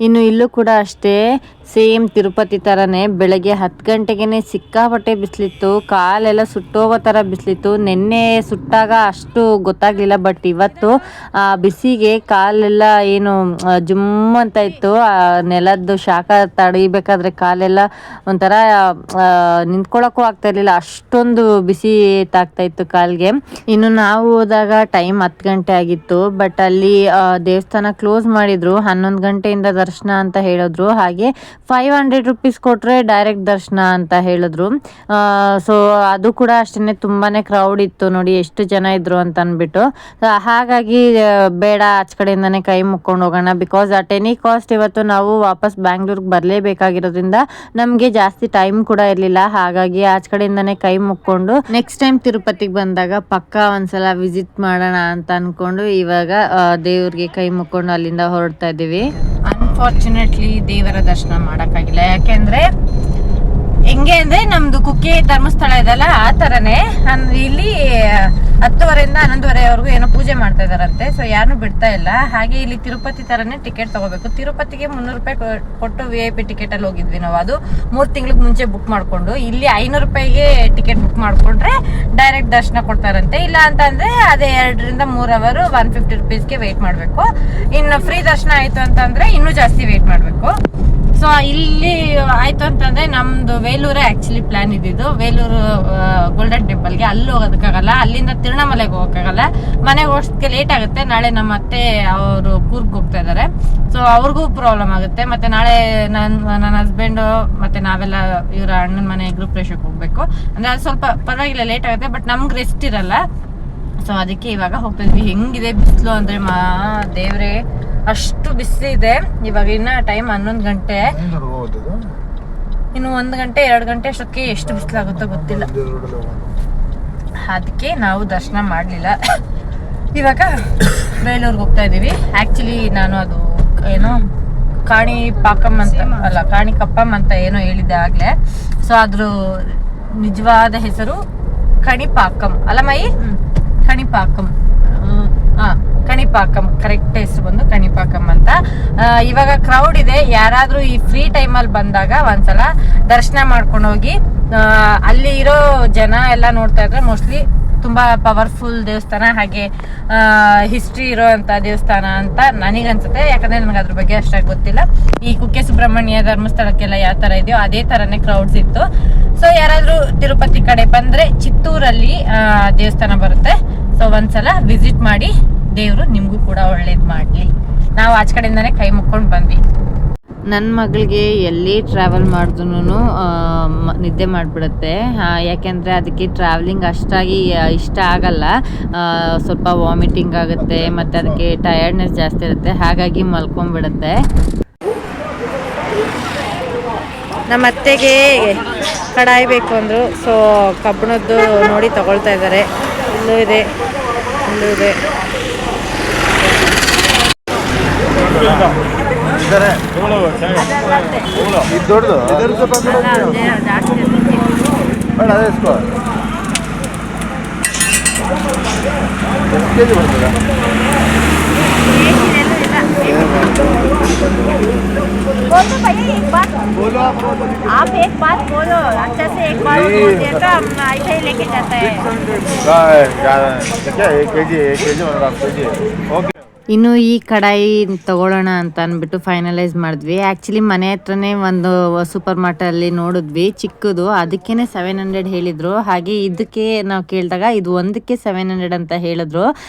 ಇನ್ನು ಇಲ್ಲೂ ಕೂಡ ಅಷ್ಟೇ ಸೇಮ್ ತಿರುಪತಿ ಥರನೇ ಬೆಳಗ್ಗೆ 10 ಗಂಟೆಗೆ ಸಿಕ್ಕಾಪಟ್ಟೆ ಬಿಸಿಲಿತ್ತು, ಕಾಲೆಲ್ಲ ಸುಟ್ಟೋಗೋ ಥರ ಬಿಸಿಲಿತ್ತು. ನಿನ್ನೆ ಸುಟ್ಟಾಗ ಅಷ್ಟು ಗೊತ್ತಾಗಲಿಲ್ಲ, ಬಟ್ ಇವತ್ತು ಬಿಸಿಗೆ ಕಾಲೆಲ್ಲ ಏನು ಜುಮ್ ಅಂತ ಇತ್ತು. ನೆಲದ್ದು ಶಾಖ ತಡಿಬೇಕಾದ್ರೆ ಕಾಲೆಲ್ಲ ಒಂಥರ ನಿಂತ್ಕೊಳ್ಳೋಕ್ಕೂ ಆಗ್ತಾ ಇರಲಿಲ್ಲ, ಅಷ್ಟೊಂದು ಬಿಸಿ ತಾಗ್ತಾ ಇತ್ತು ಕಾಲಿಗೆ. ಇನ್ನು ನಾವು ಹೋದಾಗ ಟೈಮ್ 10 ಗಂಟೆ ಆಗಿತ್ತು, ಬಟ್ ಅಲ್ಲಿ ದೇವಸ್ಥಾನ ಕ್ಲೋಸ್ ಮಾಡಿದ್ರು. 11 ಗಂಟೆಯಿಂದ ದರ್ಶನ ಅಂತ ಹೇಳಿದ್ರು. ಹಾಗೆ 500 rupees ಕೊಟ್ಟರೆ ಡೈರೆಕ್ಟ್ ದರ್ಶನ ಅಂತ ಹೇಳಿದ್ರು. ಸೊ ಅದು ಕೂಡ ಅಷ್ಟೇ ತುಂಬಾನೇ ಕ್ರೌಡ್ ಇತ್ತು, ನೋಡಿ ಎಷ್ಟು ಜನ ಇದ್ರು ಅಂತ ಅಂದ್ಬಿಟ್ಟು. ಹಾಗಾಗಿ ಬೇಡ, ಆಚ ಕಡೆಯಿಂದಾನೆ ಕೈ ಮುಕ್ಕೊಂಡು ಹೋಗೋಣ. ಬಿಕಾಸ್ ಅಟ್ ಎನಿ ಕಾಸ್ಟ್ ಇವತ್ತು ನಾವು ವಾಪಸ್ ಬ್ಯಾಂಗ್ಳೂರ್ಗೆ ಬರಲೇಬೇಕಾಗಿರೋದ್ರಿಂದ ನಮಗೆ ಜಾಸ್ತಿ ಟೈಮ್ ಕೂಡ ಇರಲಿಲ್ಲ. ಹಾಗಾಗಿ ಆಚ ಕಡೆಯಿಂದಾನೆ ಕೈ ಮುಕ್ಕೊಂಡು ನೆಕ್ಸ್ಟ್ ಟೈಮ್ ತಿರುಪತಿಗೆ ಬಂದಾಗ ಪಕ್ಕಾ ಒಂದ್ಸಲ ವಿಸಿಟ್ ಮಾಡೋಣ ಅಂತ ಅನ್ಕೊಂಡು ಇವಾಗ ದೇವ್ರಿಗೆ ಕೈ ಮುಕ್ಕೊಂಡು ಅಲ್ಲಿಂದ ಹೊರಡ್ತಾ ಇದ್ದೀವಿ. ಅನ್ಫಾರ್ಚುನೇಟ್ಲಿ ದೇವರ ದರ್ಶನ ಮಾಡೋಕ್ಕಾಗಿಲ್ಲ. ಯಾಕೆಂದ್ರೆ ಹೆಂಗೆ ಅಂದ್ರೆ ನಮ್ದು ಕುಕ್ಕೆ ಧರ್ಮಸ್ಥಳ ಇದೆಲ್ಲ ಆ ಥರನೇ ಇಲ್ಲಿ 10ವರೆಯಿಂದ 11ವರೆವರೆಗೂ ಏನೋ ಪೂಜೆ ಮಾಡ್ತಾ ಇದಾರಂತೆ. ಸೊ ಯಾರನ್ನೂ ಬಿಡ್ತಾ ಇಲ್ಲ. ಹಾಗೆ ಇಲ್ಲಿ ತಿರುಪತಿ ಥರನೇ ಟಿಕೆಟ್ ತಗೋಬೇಕು. ತಿರುಪತಿಗೆ 300 ರೂಪಾಯಿ ಕೊಟ್ಟು VIP ಟಿಕೆಟಲ್ಲಿ ಹೋಗಿದ್ವಿ ನಾವು. ಅದು 3 ತಿಂಗಳಿಗೆ ಮುಂಚೆ ಬುಕ್ ಮಾಡಿಕೊಂಡು. ಇಲ್ಲಿ 500 ರೂಪಾಯಿಗೆ ಟಿಕೆಟ್ ಬುಕ್ ಮಾಡಿಕೊಂಡ್ರೆ ಡೈರೆಕ್ಟ್ ದರ್ಶನ ಕೊಡ್ತಾರಂತೆ. ಇಲ್ಲ ಅಂತಂದರೆ ಅದೇ 2 ರಿಂದ 3 ಅವರ್ 150 rupeesಗೆ ವೆಯ್ಟ್ ಮಾಡಬೇಕು. ಇನ್ನು ಫ್ರೀ ದರ್ಶನ ಆಯಿತು ಅಂತಂದರೆ ಇನ್ನೂ ಜಾಸ್ತಿ ವೆಯ್ಟ್ ಮಾಡಬೇಕು. ಸೊ ಇಲ್ಲಿ ಆಯಿತು ಅಂತಂದರೆ ನಮ್ಮದು ವೇಲೂರೇ ಆ್ಯಕ್ಚುಲಿ ಪ್ಲ್ಯಾನ್ ಇದ್ದಿದ್ದು. ವೇಲೂರು ಗೋಲ್ಡನ್ ಟೆಂಪಲ್ಗೆ ಅಲ್ಲಿ ಹೋಗೋದಕ್ಕಾಗಲ್ಲ, ಅಲ್ಲಿಂದ ತಿರುವಣ್ಣಾಮಲೆಗೆ ಹೋಗೋಕ್ಕಾಗಲ್ಲ. ಮನೆಗೆ ಹೋಗೋದಕ್ಕೆ ಲೇಟ್ ಆಗುತ್ತೆ. ನಾಳೆ ನಮ್ಮ ಅತ್ತೆ ಅವರು ಕೂರ್ಗ್ ಹೋಗ್ತಾ ಇದ್ದಾರೆ. ಸೊ ಅವ್ರಿಗೂ ಪ್ರಾಬ್ಲಮ್ ಆಗುತ್ತೆ. ಮತ್ತು ನಾಳೆ ನನ್ನ ಹಸ್ಬೆಂಡು ಮತ್ತು ನಾವೆಲ್ಲ ಇವರ ಅಣ್ಣನ ಮನೆ ಗೃಹಪ್ರವೇಶಕ್ಕೆ ಹೋಗಬೇಕು. ಅಂದರೆ ಅದು ಸ್ವಲ್ಪ ಪರವಾಗಿಲ್ಲ, ಲೇಟ್ ಆಗುತ್ತೆ, ಬಟ್ ನಮ್ಗೆ ರೆಸ್ಟ್ ಇರಲ್ಲ. ಸೊ ಅದಕ್ಕೆ ಇವಾಗ ಹೋಗ್ತಾ ಇದ್ವಿ. ಹೆಂಗಿದೆ ಬಿಸಿಲು ಅಂದರೆ ದೇವ್ರೆ, ಅಷ್ಟು ಬಿಸಿಲಿದೆ. ಇವಾಗ ಇನ್ನ ಟೈಮ್ 11 ಗಂಟೆ, ಇನ್ನು 1 ಗಂಟೆ 2 ಗಂಟೆ ಅಷ್ಟೊತ್ತಿಗೆ ಎಷ್ಟು ಬಿಸಿಲಾಗುತ್ತೋ ಗೊತ್ತಿಲ್ಲ. ಅದಕ್ಕೆ ನಾವು ದರ್ಶನ ಮಾಡಲಿಲ್ಲ. ಇವಾಗ ಬೇಲೂರ್ಗೆ ಹೋಗ್ತಾ ಇದ್ದೀವಿ. ಆ್ಯಕ್ಚುಲಿ ನಾನು ಅದು ಏನೋ ಕಾಣಿ ಪಾಕಮ್ ಅಂತ ಅಲ್ಲ, ಕಾಣಿ ಕಪ್ಪಮ್ ಅಂತ ಏನೋ ಹೇಳಿದ್ದೆ ಆಗಲೇ. ಸೊ ಅದ್ರ ನಿಜವಾದ ಹೆಸರು ಕಣಿಪಾಕಂ ಅಲ್ಲ ಮೈ, ಕಣಿಪಾಕಂ. ಕಣಿಪಾಕಂ ಕರೆಕ್ಟ್ ಹೆಸರು ಬಂದು ಕಣಿಪಾಕಂ ಅಂತ. ಇವಾಗ ಕ್ರೌಡ್ ಇದೆ. ಯಾರಾದ್ರೂ ಈ ಫ್ರೀ ಟೈಮಲ್ಲಿ ಬಂದಾಗ ಒಂದ್ಸಲ ದರ್ಶನ ಮಾಡ್ಕೊಂಡು ಹೋಗಿ. ಅಲ್ಲಿ ಇರೋ ಜನ ಎಲ್ಲ ನೋಡ್ತಾ ಇದ್ರೆ ಮೋಸ್ಟ್ಲಿ ತುಂಬಾ ಪವರ್ಫುಲ್ ದೇವಸ್ಥಾನ, ಹಾಗೆ ಹಿಸ್ಟ್ರಿ ಇರೋ ಅಂತ ದೇವಸ್ಥಾನ ಅಂತ ನನಗನ್ಸುತ್ತೆ. ಯಾಕಂದ್ರೆ ನನಗೆ ಅದ್ರ ಬಗ್ಗೆ ಅಷ್ಟಾಗಿ ಗೊತ್ತಿಲ್ಲ. ಈ ಕುಕ್ಕೆ ಸುಬ್ರಹ್ಮಣ್ಯ ಧರ್ಮಸ್ಥಳಕ್ಕೆಲ್ಲ ಯಾವ ತರ ಇದೆಯೋ ಅದೇ ತರನೇ ಕ್ರೌಡ್ಸ್ ಇತ್ತು. ಸೊ ಯಾರಾದ್ರೂ ತಿರುಪತಿ ಕಡೆ ಬಂದ್ರೆ ಚಿತ್ತೂರಲ್ಲಿ ದೇವಸ್ಥಾನ ಬರುತ್ತೆ. ಸೊ ಒಂದ್ಸಲ ವಿಸಿಟ್ ಮಾಡಿ, ದೇವರು ನಿಮಗೂ ಕೂಡ ಒಳ್ಳೇದು ಮಾಡಲಿ. ನಾವು ಆಚ ಕಡೆಯಿಂದಾನೆ ಕೈ ಮುಕ್ಕೊಂಡು ಬಂದ್ವಿ. ನನ್ನ ಮಗಳಿಗೆ ಎಲ್ಲಿ ಟ್ರಾವೆಲ್ ಮಾಡಿದ್ರು ನಿದ್ದೆ ಮಾಡಿಬಿಡುತ್ತೆ. ಯಾಕೆಂದರೆ ಅದಕ್ಕೆ ಟ್ರಾವೆಲಿಂಗ್ ಅಷ್ಟಾಗಿ ಇಷ್ಟ ಆಗಲ್ಲ. ಸ್ವಲ್ಪ ವಾಮಿಟಿಂಗ್ ಆಗುತ್ತೆ ಮತ್ತು ಅದಕ್ಕೆ ಟಯರ್ಡ್ನೆಸ್ ಜಾಸ್ತಿ ಇರುತ್ತೆ. ಹಾಗಾಗಿ ಮಲ್ಕೊಂಡ್ಬಿಡುತ್ತೆ. ನಮ್ಮ ಅತ್ತೆಗೆ ಕಡಾಯಿ ಬೇಕು ಅಂದರು. ಸೊ ಕಬ್ಬಣದ್ದು ನೋಡಿ ತಗೊಳ್ತಾ ಇದ್ದಾರೆ. ಇಲ್ಲೂ ಇದೆ, ಇಲ್ಲೂ ಇದೆ. ದೊಡ್ಡದು ಕೆಜಿ ಬರ್ತದೆ. आप एक बात बोलो, अच्छा से एक बार बोलिए तो हम ऐसे ही लेके जाते हैं. क्या 1 kg 1.5 kg. ओके. ಇನ್ನು ಈ ಕಡಾಯಿ ತಗೊಳ್ಳೋಣ ಅಂತ ಅಂದ್ಬಿಟ್ಟು ಫೈನಲೈಸ್ ಮಾಡಿದ್ವಿ. ಆ್ಯಕ್ಚುಲಿ ಮನೆ ಹತ್ರನೇ ಒಂದು ಸೂಪರ್ ಮಾರ್ಟಲ್ಲಿ ನೋಡಿದ್ವಿ, ಚಿಕ್ಕದು. ಅದಕ್ಕೇ 700 ಹೇಳಿದರು. ಹಾಗೆ ಇದಕ್ಕೆ ನಾವು ಕೇಳಿದಾಗ ಇದು ಒಂದಕ್ಕೆ 700 ಅಂತ ಹೇಳಿದ್ರು.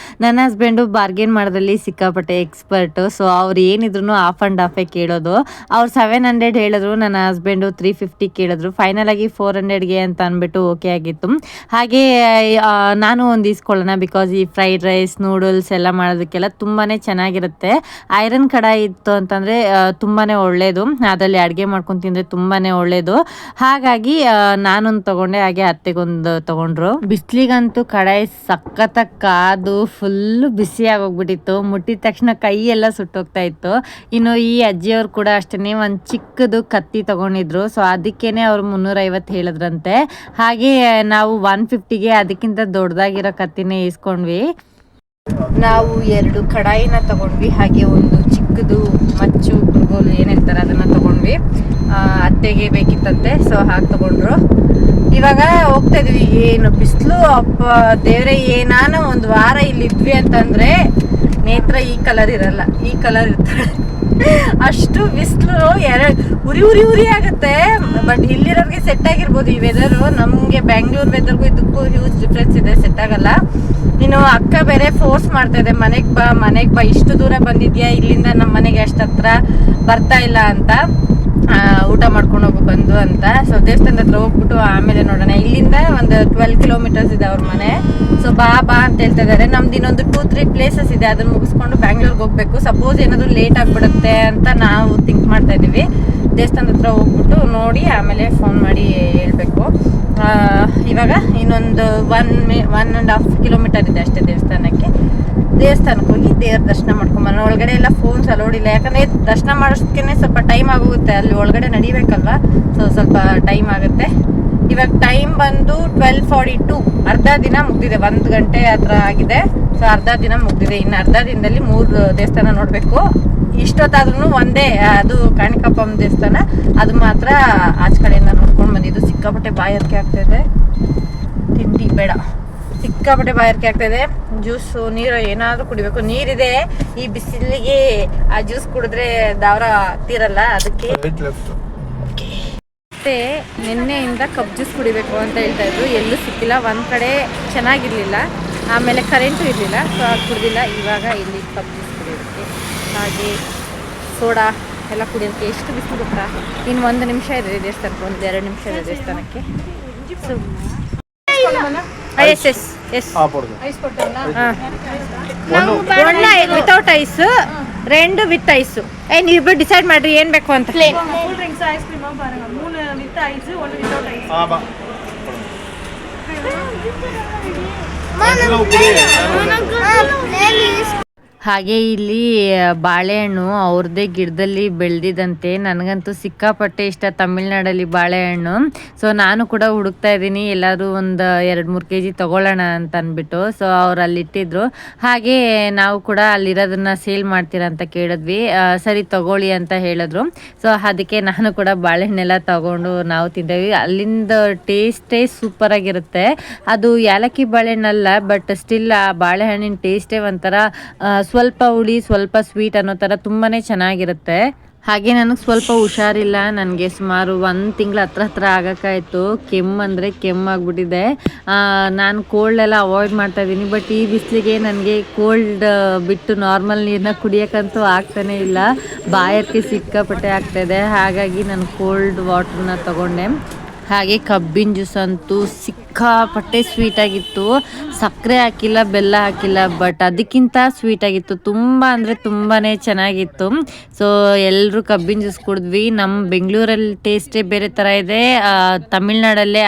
ನನ್ನ ಹಸ್ಬೆಂಡು ಬಾರ್ಗೇನ್ ಮಾಡೋದ್ರಲ್ಲಿ ಸಿಕ್ಕಾಪಟ್ಟೆ ಎಕ್ಸ್ಪರ್ಟು. ಸೊ ಅವ್ರು ಏನಿದ್ರು ಆಫ್ ಆ್ಯಂಡ್ ಆಫೇ ಕೇಳೋದು. ಅವ್ರು 700 ಹೇಳಿದ್ರು, ನನ್ನ ಹಸ್ಬೆಂಡು 350 ಕೇಳಿದ್ರು. ಫೈನಲ್ ಆಗಿ 400ಗೆ ಅಂತ ಅಂದ್ಬಿಟ್ಟು ಓಕೆ ಆಗಿತ್ತು. ಹಾಗೆ ನಾನು ಒಂದು ಇಸ್ಕೊಳ್ಳೋಣ, ಬಿಕಾಸ್ ಈ ಫ್ರೈಡ್ ರೈಸ್ ನೂಡಲ್ಸ್ ಎಲ್ಲ ಮಾಡೋದಕ್ಕೆಲ್ಲ ತುಂಬಾ ಚೆನ್ನಾಗಿರುತ್ತೆ. ಐರನ್ ಕಡಾಯಿ ಇತ್ತು ಅಂತಂದರೆ ತುಂಬಾ ಒಳ್ಳೆಯದು. ಅದರಲ್ಲಿ ಅಡುಗೆ ಮಾಡ್ಕೊಂಡು ತಿಂದರೆ ತುಂಬಾ ಒಳ್ಳೆಯದು. ಹಾಗಾಗಿ ನಾನೊಂದು ತೊಗೊಂಡೆ, ಹಾಗೆ ಅತ್ತೆಗೊಂದು ತೊಗೊಂಡ್ರು. ಬಿಸಿಲಿಗಂತೂ ಕಡಾಯಿ ಸಖತ್ತಾಗಿ ಕಾದು ಫುಲ್ಲು ಬಿಸಿಯಾಗಿ ಹೋಗ್ಬಿಟ್ಟಿತ್ತು. ಮುಟ್ಟಿದ ತಕ್ಷಣ ಕೈ ಎಲ್ಲ ಸುಟ್ಟೋಗ್ತಾ ಇತ್ತು. ಇನ್ನು ಈ ಅಜ್ಜಿಯವ್ರು ಕೂಡ ಅಷ್ಟೇ ಒಂದು ಚಿಕ್ಕದು ಕತ್ತಿ ತೊಗೊಂಡಿದ್ರು. ಸೊ ಅದಕ್ಕೇನೆ ಅವ್ರು 350 ಹೇಳಿದ್ರಂತೆ. ಹಾಗೆ ನಾವು 150ಗೆ ಅದಕ್ಕಿಂತ ದೊಡ್ಡದಾಗಿರೋ ಕತ್ತಿನೇ ಇಸ್ಕೊಂಡ್ವಿ. ನಾವು 2 ಕಡಾಯಿನ ತಗೊಂಡ್ವಿ, ಹಾಗೆ ಒಂದು ಚಿಕ್ಕ ಚಿಕ್ಕದು ಮಚ್ಚು ಕುರುಗೋಲು ಏನು ಹೇಳ್ತಾರೆ ಅದನ್ನು ತೊಗೊಂಡ್ವಿ. ಅತ್ತೆಗೆ ಬೇಕಿತ್ತಂತೆ, ಸೊ ಹಾಗೆ ತೊಗೊಂಡ್ರು. ಇವಾಗ ಹೋಗ್ತಾ ಇದೀವಿ. ಏನು ಬಿಸಿಲು ಅಪ್ಪ ದೇವ್ರೆ, ಏನಾನ ಒಂದು ವಾರ ಇಲ್ಲಿದ್ವಿ ಅಂತಂದರೆ ನೇತ್ರ ಈ ಕಲರ್ ಇರಲ್ಲ, ಈ ಕಲರ್ ಇರ್ತಾಳೆ. ಅಷ್ಟು ಬಿಸಿಲು ಉರಿ ಆಗುತ್ತೆ. ಬಟ್ ಇಲ್ಲಿರೋರಿಗೆ ಸೆಟ್ ಆಗಿರ್ಬೋದು ಈ ವೆದರು. ನಮಗೆ ಬ್ಯಾಂಗ್ಳೂರ್ ವೆದರ್ಗೂ ಇದಕ್ಕೂ ಹ್ಯೂಜ್ ಡಿಫ್ರೆನ್ಸ್ ಇದೆ, ಸೆಟ್ ಆಗಲ್ಲ. ನೀನು ಅಕ್ಕ ಬೇರೆ ಫೋರ್ಸ್ ಮಾಡ್ತಾ ಇದೆ, ಮನೆಗೆ ಬಾ, ಇಷ್ಟು ದೂರ ಬಂದಿದ್ಯಾ, ಇಲ್ಲಿಂದ ನಮ್ಮ ಮನೆಗೆ ಅಷ್ಟು ಹತ್ರ ಬರ್ತಾ ಇಲ್ಲ ಅಂತ, ಊಟ ಮಾಡ್ಕೊಂಡು ಹೋಗು ಬಂದು ಅಂತ. ಸೊ ದೇವಸ್ಥಾನದ ಹತ್ರ ಹೋಗ್ಬಿಟ್ಟು ಆಮೇಲೆ ನೋಡೋಣ. ಇಲ್ಲಿಂದ ಒಂದು 12 ಕಿಲೋಮೀಟರ್ಸ್ ಇದೆ ಅವ್ರ ಮನೆ. ಸೊ ಬಾ ಅಂತ ಹೇಳ್ತಾ ಇದ್ದಾರೆ. ನಮ್ದು ಇನ್ನೊಂದು 2-3 ಪ್ಲೇಸಸ್ ಇದೆ, ಅದನ್ನ ಮುಗಿಸ್ಕೊಂಡು ಬ್ಯಾಂಗ್ಳೂರ್ಗೆ ಹೋಗ್ಬೇಕು. ಸಪೋಸ್ ಏನಾದರೂ ಲೇಟ್ ಆಗ್ಬಿಡುತ್ತೆ ಅಂತ ನಾವು ಥಿಂಕ್ ಮಾಡ್ತಾ ಇದೀವಿ. ದೇವಸ್ಥಾನದ ಹತ್ರ ಹೋಗ್ಬಿಟ್ಟು ನೋಡಿ ಆಮೇಲೆ ಫೋನ್ ಮಾಡಿ ಹೇಳ್ಬೇಕು. ಇವಾಗ ಇನ್ನೊಂದು 1.5 ಕಿಲೋಮೀಟರ್ ಇದೆ ಅಷ್ಟೇ ದೇವಸ್ಥಾನಕ್ಕೆ ಹೋಗಿ ದೇವ್ರ ದರ್ಶನ ಮಾಡ್ಕೊಂಬರೋಣ. ಒಳಗಡೆ ಎಲ್ಲ ಫೋನ್ಸ್ ಅಲೋಡ್ ಇಲ್ಲ, ಯಾಕಂದರೆ ದರ್ಶನ ಮಾಡೋಷ್ಟಕ್ಕೆ ಸ್ವಲ್ಪ ಟೈಮ್ ಆಗೋಗುತ್ತೆ, ಅಲ್ಲಿ ಒಳಗಡೆ ನಡಿಬೇಕಲ್ವ, ಸೊ ಸ್ವಲ್ಪ ಟೈಮ್ ಆಗುತ್ತೆ. ಇವಾಗ ಟೈಮ್ ಬಂದು 12:42, ಅರ್ಧ ದಿನ ಮುಗ್ದಿದೆ. 1 ಗಂಟೆ ಹತ್ರ ಆಗಿದೆ. ಸೊ ಅರ್ಧ ದಿನ ಮುಗ್ದಿದೆ, ಇನ್ನು ಅರ್ಧ ದಿನದಲ್ಲಿ 3 ದೇವಸ್ಥಾನ ನೋಡಬೇಕು. ಇಷ್ಟೊತ್ತಾದ್ರೂ ಒಂದೇ, ಅದು ಕಾಣಿಕಪ್ಪಮ್ಮ ದೇವಸ್ಥಾನ, ಅದು ಮಾತ್ರ ಆಚೆ ಕಡೆಯಿಂದ ನೋಡ್ಕೊಂಡು ಬಂದಿದ್ದು. ಸಿಕ್ಕಾಪಟ್ಟೆ ಬಾಯಾರಿಕೆ ಆಗ್ತಾಯಿದೆ, ತಿಂಡಿ ಬೇಡ, ಸಿಕ್ಕಾಪಟ್ಟೆ ಬಾಯಾರಿಕೆ ಆಗ್ತಾಯಿದೆ. ಜ್ಯೂಸು ನೀರು ಏನಾದರೂ ಕುಡಿಬೇಕು. ನೀರಿದೆ, ಈ ಬಿಸಿಲಿಗೆ ಆ ಜ್ಯೂಸ್ ಕುಡಿದ್ರೆ ದಾವರ ತೀರಲ್ಲ, ಅದಕ್ಕೆ. ಮತ್ತೆ ನಿನ್ನೆಯಿಂದ ಕಪ್ ಜ್ಯೂಸ್ ಕುಡಿಬೇಕು ಅಂತ ಹೇಳ್ತಾ ಇದ್ರು, ಎಲ್ಲೂ ಸಿಕ್ಕಿಲ್ಲ. ಒಂದು ಕಡೆ ಚೆನ್ನಾಗಿರಲಿಲ್ಲ, ಆಮೇಲೆ ಕರೆಂಟು ಇರಲಿಲ್ಲ, ಸೊ ಅದು ಕುಡಿದಿಲ್ಲ. ಇವಾಗ ಇಲ್ಲಿ ಕಪ್ ಜ್ಯೂಸ್ ಕುಡಿಯೋದಕ್ಕೆ, ಹಾಗೆ ಸೋಡಾ ಎಲ್ಲ ಕುಡಿಯೋದಕ್ಕೆ ಎಷ್ಟು ಬಿಸಿಲು ಗೊತ್ತಾ. ಇನ್ನು 1 ನಿಮಿಷ ಇದೆ ದೇವಸ್ಥಾನಕ್ಕೆ, 1-2 ನಿಮಿಷ ಇದೆ ದೇವಸ್ಥಾನಕ್ಕೆ. So yes without ice, 2 with ice. ನೀವಿಬ್ಬರು ಡಿಸೈಡ್ ಮಾಡ್ರಿ ಏನು ಬೇಕು ಅಂತ. ಹಾಗೆ ಇಲ್ಲಿ ಬಾಳೆಹಣ್ಣು ಅವ್ರದ್ದೇ ಗಿಡದಲ್ಲಿ ಬೆಳೆದಿದ್ದಂತೆ. ನನಗಂತೂ ಸಿಕ್ಕಾಪಟ್ಟೆ ಇಷ್ಟ ತಮಿಳ್ನಾಡಲ್ಲಿ ಬಾಳೆಹಣ್ಣು. ಸೊ ನಾನು ಕೂಡ ಹುಡುಕ್ತಾ ಇದ್ದೀನಿ, ಎಲ್ಲಾದರೂ ಒಂದು 2-3 kg ತೊಗೊಳ್ಳೋಣ ಅಂತ ಅಂದ್ಬಿಟ್ಟು. ಸೊ ಅವ್ರು ಅಲ್ಲಿಟ್ಟಿದ್ರು. ಹಾಗೆ ನಾವು ಕೂಡ ಅಲ್ಲಿರೋದನ್ನ ಸೇಲ್ ಮಾಡ್ತೀರಾ ಅಂತ ಕೇಳಿದ್ವಿ. ಸರಿ ತಗೊಳ್ಳಿ ಅಂತ ಹೇಳಿದ್ರು. ಸೊ ಅದಕ್ಕೆ ನಾನು ಕೂಡ ಬಾಳೆಹಣ್ಣೆಲ್ಲ ತಗೊಂಡು ನಾವು ತಿಂದೇವಿ. ಅಲ್ಲಿಂದ ಟೇಸ್ಟೇ ಸೂಪರಾಗಿರುತ್ತೆ. ಅದು ಏಲಕ್ಕಿ ಬಾಳೆಹಣ್ಣಲ್ಲ, ಬಟ್ ಸ್ಟಿಲ್ ಆ ಬಾಳೆಹಣ್ಣಿನ ಟೇಸ್ಟೇ ಒಂಥರ ಸ್ವಲ್ಪ ಹುಳಿ ಸ್ವಲ್ಪ ಸ್ವೀಟ್ ಅನ್ನೋ ಥರ ತುಂಬಾ ಚೆನ್ನಾಗಿರುತ್ತೆ. ಹಾಗೆ ನನಗೆ ಸ್ವಲ್ಪ ಹುಷಾರಿಲ್ಲ, ನನಗೆ ಸುಮಾರು 1 ತಿಂಗಳ ಹತ್ರ ಆಗೋಕ್ಕಾಯಿತು. ಕೆಮ್ಮಂದರೆ ಕೆಮ್ಮಾಗ್ಬಿಟ್ಟಿದೆ. ನಾನು ಕೋಲ್ಡೆಲ್ಲ ಅವಾಯ್ಡ್ ಮಾಡ್ತಾಯಿದ್ದೀನಿ, ಬಟ್ ಈ ಬಿಸಿಲಿಗೆ ನನಗೆ ಕೋಲ್ಡ್ ಬಿಟ್ಟು ನಾರ್ಮಲ್ ನೀರನ್ನ ಕುಡಿಯೋಕ್ಕಂತೂ ಆಗ್ತಾನೇ ಇಲ್ಲ. ಬಾಯಾರಿಕೆ ಸಿಕ್ಕಾಪಟ್ಟೆ ಆಗ್ತಾಯಿದೆ. ಹಾಗಾಗಿ ನಾನು ಕೋಲ್ಡ್ ವಾಟ್ರನ್ನ ತಗೊಂಡೆ. ಹಾಗೆ ಕಬ್ಬಿನ ಜ್ಯೂಸ್ ಅಂತೂ ಸಿಕ್ಕಾಪಟ್ಟೆ ಸ್ವೀಟಾಗಿತ್ತು. ಸಕ್ಕರೆ ಹಾಕಿಲ್ಲ, ಬೆಲ್ಲ ಹಾಕಿಲ್ಲ, ಬಟ್ ಅದಕ್ಕಿಂತ ಸ್ವೀಟಾಗಿತ್ತು. ತುಂಬ ಅಂದರೆ ತುಂಬಾ ಚೆನ್ನಾಗಿತ್ತು. ಸೊ ಎಲ್ಲರೂ ಕಬ್ಬಿನ ಜ್ಯೂಸ್ ಕುಡಿದ್ವಿ. ನಮ್ಮ ಬೆಂಗಳೂರಲ್ಲಿ ಟೇಸ್ಟೇ ಬೇರೆ ಥರ ಇದೆ, ತಮಿಳ್ನಾಡಲ್ಲೇ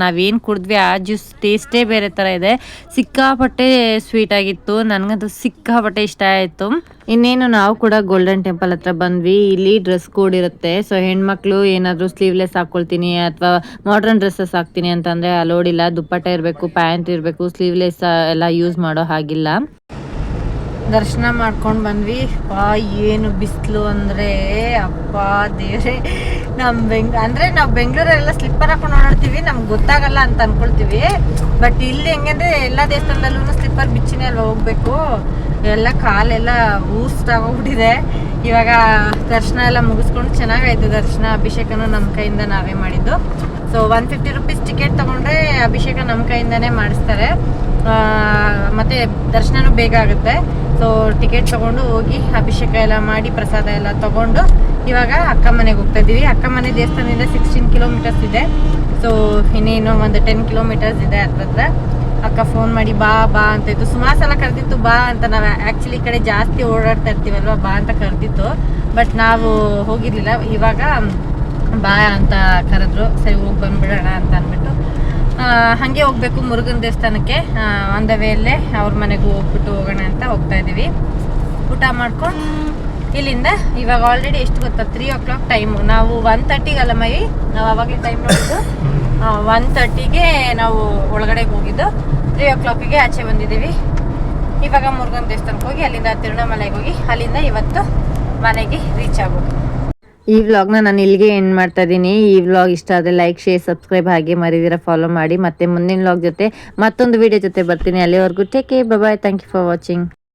ನಾವೇನು ಕುಡಿದ್ವಿ ಆ ಜ್ಯೂಸ್ ಟೇಸ್ಟೇ ಬೇರೆ ಥರ ಇದೆ. ಸಿಕ್ಕಾಪಟ್ಟೆ ಸ್ವೀಟಾಗಿತ್ತು. ನನಗಂತೂ ಸಿಕ್ಕಾಪಟ್ಟೆ ಇಷ್ಟ ಆಯಿತು. ಇನ್ನೇನು ನಾವು ಕೂಡ ಗೋಲ್ಡನ್ ಟೆಂಪಲ್ ಹತ್ರ ಬಂದ್ವಿ. ಇಲ್ಲಿ ಡ್ರೆಸ್ ಕೋಡ್ ಇರುತ್ತೆ. ಸೊ ಹೆಣ್ಮಕ್ಳು ಏನಾದರೂ ಸ್ಲೀವ್ಲೆಸ್ ಹಾಕ್ಕೊಳ್ತೀನಿ ಅಥವಾ ಮಾಡ್ರನ್ ಡ್ರೆಸ್ಸಸ್ ಹಾಕ್ತೀನಿ ಅಂತಂದರೆ ಅಲೋಡಿಲ್ಲ. ದುಪ್ಪಟ್ಟ ಇರಬೇಕು, ಪ್ಯಾಂಟ್ ಇರಬೇಕು, ಸ್ಲೀವ್ಲೆಸ್ ಎಲ್ಲ ಯೂಸ್ ಮಾಡೋ ಹಾಗಿಲ್ಲ. ದರ್ಶನ ಮಾಡ್ಕೊಂಡು ಬಂದ್ವಿ. ಏನು ಬಿಸಿಲು ಅಂದರೆ ಅಪ್ಪ ದೇವ್ರೆ. ನಾವು ಬೆಂಗಳೂರೆಲ್ಲ ಸ್ಲಿಪ್ಪರ್ ಹಾಕೊಂಡು ಓಡಾಡ್ತೀವಿ, ನಮ್ಗೆ ಗೊತ್ತಾಗಲ್ಲ ಅಂತ ಅಂದ್ಕೊಳ್ತೀವಿ. ಬಟ್ ಇಲ್ಲಿ ಹೆಂಗಂದರೆ ಎಲ್ಲ ದೇವಸ್ಥಾನದಲ್ಲೂ ಸ್ಲಿಪ್ಪರ್ ಬಿಚ್ಚಿನೇ ಅಲ್ವಾ ಹೋಗ್ಬೇಕು. ಎಲ್ಲ ಕಾಲೆಲ್ಲ ಊಸ್ಟಾಗೋಗ್ಬಿಟ್ಟಿದೆ. ಇವಾಗ ದರ್ಶನ ಎಲ್ಲ ಮುಗಿಸ್ಕೊಂಡು ಚೆನ್ನಾಗಾಯ್ತು ದರ್ಶನ. ಅಭಿಷೇಕನೂ ನಮ್ಮ ಕೈಯಿಂದ ನಾವೇ ಮಾಡಿದ್ದು. ಸೊ 150 ರೂಪೀಸ್ ಟಿಕೆಟ್ ತೊಗೊಂಡ್ರೆ ಅಭಿಷೇಕ ನಮ್ಮ ಕೈಯಿಂದನೇ ಮಾಡಿಸ್ತಾರೆ. ಮತ್ತು ದರ್ಶನನೂ ಬೇಗ ಆಗುತ್ತೆ. ಸೊ ಟಿಕೆಟ್ ತೊಗೊಂಡು ಹೋಗಿ ಅಭಿಷೇಕ ಎಲ್ಲ ಮಾಡಿ ಪ್ರಸಾದ ಎಲ್ಲ ತೊಗೊಂಡು ಇವಾಗ ಅಕ್ಕ ಮನೆಗೆ ಹೋಗ್ತಾ ಇದ್ದೀವಿ. ಅಕ್ಕ ಮನೆ ದೇವಸ್ಥಾನದಿಂದ 16 ಕಿಲೋಮೀಟರ್ಸ್ ಇದೆ. ಸೊ ಇನ್ನೇನು ಒಂದು 10 ಕಿಲೋಮೀಟರ್ಸ್ ಇದೆ ಹತ್ರ. ಅಕ್ಕ ಫೋನ್ ಮಾಡಿ ಬಾ ಅಂತ ಇತ್ತು. ಸುಮಾರು ಸಲ ಕರೆದಿತ್ತು ಬಾ ಅಂತ. ನಾವು ಆ್ಯಕ್ಚುಲಿ ಈ ಕಡೆ ಜಾಸ್ತಿ ಓಡಾಡ್ತಾ ಇರ್ತೀವಲ್ವ, ಬಾ ಅಂತ ಕರೆದಿತ್ತು. ಬಟ್ ನಾವು ಹೋಗಿರಲಿಲ್ಲ. ಇವಾಗ ಬಾ ಅಂತ ಕರೆದ್ರು. ಸರಿ ಹೋಗಿ ಬಂದ್ಬಿಡೋಣ ಅಂತ ಅಂದ್ಬಿಟ್ಟು ಹಾಗೆ ಹೋಗ್ಬೇಕು ಮುರುಗನ್ ದೇವಸ್ಥಾನಕ್ಕೆ. ಆನ್ ದ ವೇಯಲ್ಲೇ ಅವ್ರ ಮನೆಗೂ ಹೋಗ್ಬಿಟ್ಟು ಹೋಗೋಣ ಅಂತ ಹೋಗ್ತಾ ಇದ್ದೀವಿ. ಊಟ ಮಾಡ್ಕೊಂಡು ಇಲ್ಲಿಂದ ಇವಾಗ ಆಲ್ರೆಡಿ ಎಷ್ಟು ಗೊತ್ತಾ, 3 o'clock ಟೈಮು. ನಾವು 1:30ಗೆ ಅಲ್ಲ ಮೈ, ನಾವು ಅವಾಗಲೇ ಟೈಮ್ ನೋಡಿದ್ದು 1:30ಗೆ ನಾವು ಒಳಗಡೆ ಹೋಗಿದ್ದು. 3 o'clockಗೆ ಆಚೆ ಬಂದಿದ್ದೀವಿ. ಇವಾಗ ಮುರುಗನ್ ದೇವಸ್ಥಾನಕ್ಕೆ ಹೋಗಿ ಅಲ್ಲಿಂದ ತಿರುವಣ್ಣಾಮಲೈಗೆ ಹೋಗಿ ಅಲ್ಲಿಂದ ಇವತ್ತು ಮನೆಗೆ ರೀಚ್ ಆಗೋದು. ಈ ವ್ಲಾಗ್ನ ನಾನು ಇಲ್ಲಿಗೆ ಎಂಡ್ ಮಾಡ್ತಾ ಇದ್ದೀನಿ. ಈ ವ್ಲಾಗ್ ಇಷ್ಟ ಆದರೆ ಲೈಕ್, ಶೇರ್, ಸಬ್ಸ್ಕ್ರೈಬ್ ಹಾಗೆ ಮರಿದಿರ ಫಾಲೋ ಮಾಡಿ. ಮತ್ತೆ ಮುಂದಿನ ವ್ಲಾಗ್ ಜೊತೆ ಮತ್ತೊಂದು ವಿಡಿಯೋ ಜೊತೆ ಬರ್ತೀನಿ. ಅಲ್ಲಿವರೆಗೂ take care, bye. Thank you for watching.